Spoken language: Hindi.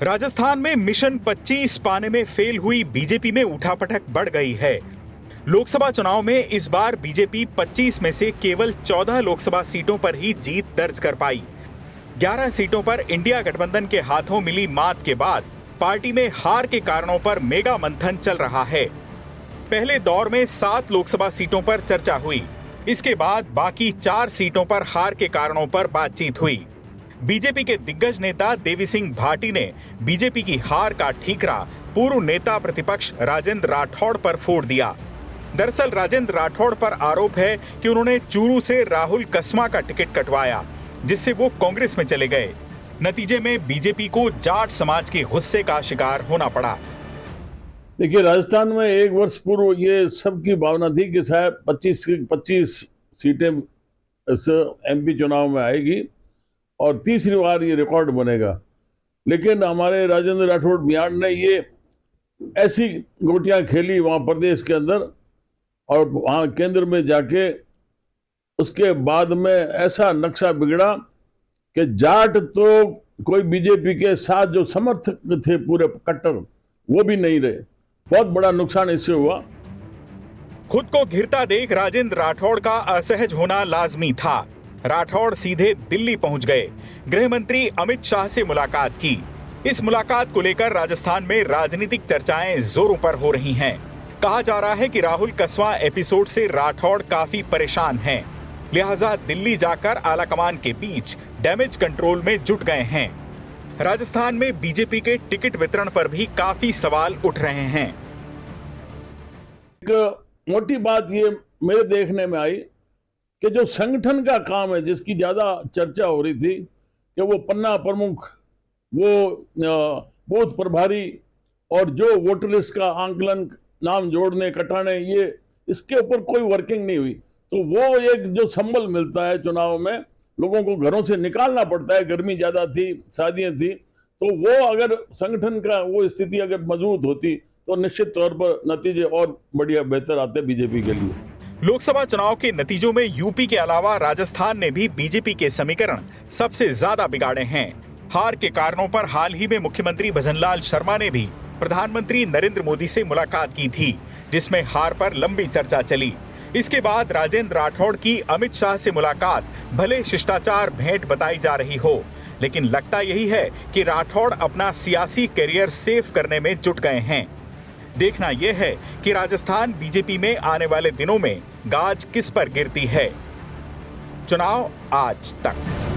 राजस्थान में मिशन 25 पाने में फेल हुई बीजेपी में उठापटक बढ़ गई है। लोकसभा चुनाव में इस बार बीजेपी 25 में से केवल 14 लोकसभा सीटों पर ही जीत दर्ज कर पाई। 11 सीटों पर इंडिया गठबंधन के हाथों मिली मात के बाद पार्टी में हार के कारणों पर मेगा मंथन चल रहा है। पहले दौर में 7 लोकसभा सीटों पर चर्चा हुई। इसके बाद बाकी 4 सीटों पर हार के कारणों पर बातचीत हुई। बीजेपी के दिग्गज नेता देवी सिंह भाटी ने बीजेपी की हार का ठीकरा पूर्व नेता प्रतिपक्ष राजेंद्र राठौड़ पर फोड़ दिया। दरअसल राजेंद्र राठौड़ पर आरोप है कि उन्होंने चूरू से राहुल कस्वां का टिकट कटवाया, जिससे वो कांग्रेस में चले गए। नतीजे में बीजेपी को जाट समाज के गुस्से का शिकार होना पड़ा। देखिए, राजस्थान में एक वर्ष पूर्व ये सबकी भावना थी कि शायद 25 सीटें एमपी चुनाव में आएगी और तीसरी बार ये रिकॉर्ड बनेगा। लेकिन हमारे राजेंद्र राठौड़ बिहार ने ये ऐसी गोटियां खेली वहां प्रदेश के अंदर और वहां केंद्र में जाके उसके बाद में ऐसा नक्शा बिगड़ा कि जाट तो कोई बीजेपी के साथ जो समर्थक थे पूरे कट्टर, वो भी नहीं रहे। बहुत बड़ा नुकसान इससे हुआ। खुद को घिरता देख राजेंद्र राठौड़ का असहज होना लाजमी था। राठौड़ सीधे दिल्ली पहुंच गए। गृह मंत्री अमित शाह से मुलाकात की। इस मुलाकात को लेकर राजस्थान में राजनीतिक चर्चाएं जोरों पर हो रही हैं। कहा जा रहा है कि राहुल कस्वां एपिसोड से राठौड़ काफी परेशान हैं, लिहाजा दिल्ली जाकर आलाकमान के बीच डैमेज कंट्रोल में जुट गए हैं। राजस्थान में बीजेपी के टिकट वितरण पर भी काफी सवाल उठ रहे हैं। एक मोटी बात ये मेरे देखने में आई कि जो संगठन का काम है, जिसकी ज्यादा चर्चा हो रही थी कि वो पन्ना प्रमुख, वो बूथ प्रभारी और जो वोटर लिस्ट का आंकलन, नाम जोड़ने कटाने, ये इसके ऊपर कोई वर्किंग नहीं हुई। तो वो एक जो संबल मिलता है चुनाव में, लोगों को घरों से निकालना पड़ता है, गर्मी ज्यादा थी, शादियां थी, तो वो अगर संगठन का वो स्थिति अगर मजबूत होती तो निश्चित तौर पर नतीजे और बढ़िया बेहतर आते बीजेपी के लिए। लोकसभा चुनाव के नतीजों में यूपी के अलावा राजस्थान ने भी बीजेपी के समीकरण सबसे ज्यादा बिगाड़े हैं। हार के कारणों पर हाल ही में मुख्यमंत्री भजनलाल शर्मा ने भी प्रधानमंत्री नरेंद्र मोदी से मुलाकात की थी, जिसमें हार पर लंबी चर्चा चली। इसके बाद राजेंद्र राठौड़ की अमित शाह से मुलाकात भले शिष्टाचार भेंट बताई जा रही हो, लेकिन लगता यही है कि राठौड़ अपना सियासी करियर सेफ करने में जुट गए हैं। देखना यह है कि राजस्थान बीजेपी में आने वाले दिनों में गाज किस पर गिरती है। चुनाव आज तक।